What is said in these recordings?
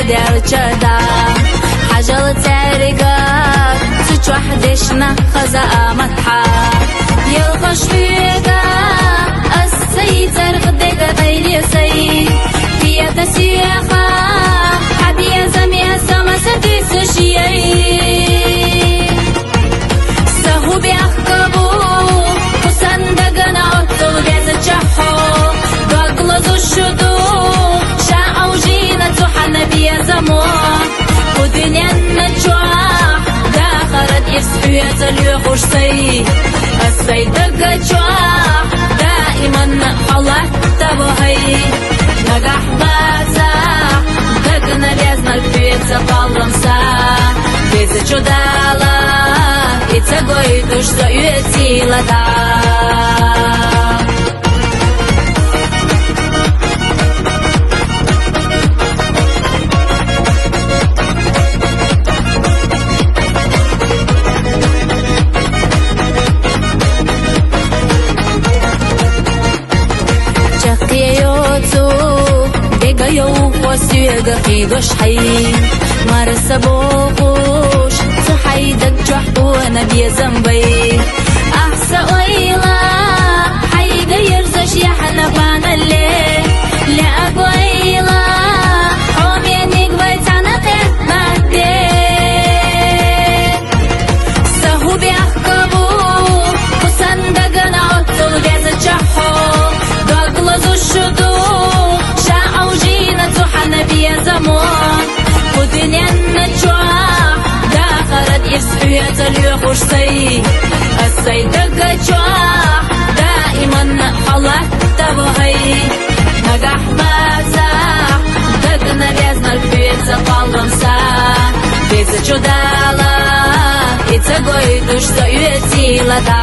درچدا حجل تاريقا سوچ وحدشنا خزا مدحا يلقش فيقا السي ترغدق بيلي سي فيا تسيقا حبيا زميا سما سديس شيئي سهو بيحكبو وصندقنا عطل بيز جحو قاقلزو الشدو شاعو جينا تحن بيا زمو ودنيا نجوح داخرت يسفيت اليوخوش سي السي دقا جوح دائما الله تبهي نقح بازا دقنا بيزنا البيت سقالم سا بيز جدالا итсагой душ союетила да чакиёцу бегаё хосюега хидош хай марсабохуш صحيدك جحت وانا بيزنبي احسا ويلا حيدا يرزش يا حنفان الليل لا اقويلا حومي انيك بيتانا قيت مادين سهو بيحكبو وصندقنا عطل بيز جحو قاقلزو الشدو شاعو جينا تحنا بيزمون ودنيا نجوح يسفيت اليوخوش سي السي دقا جوح دائما الله تبهي نقح بازاح دقنا بيزنا البيت سقالم سا بيز جدالا итсагой душ союетила да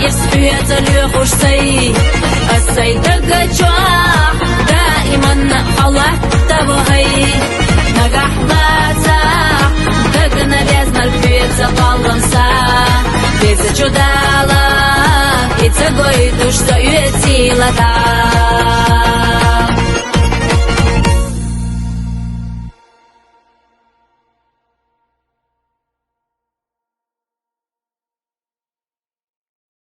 يسفيت اليوخوش سي السي دقا جوح دائما الله تبهي نقح بازاح دقنا بيزنا البيت سقالم سا بيز جدالا итсагой душ союетила да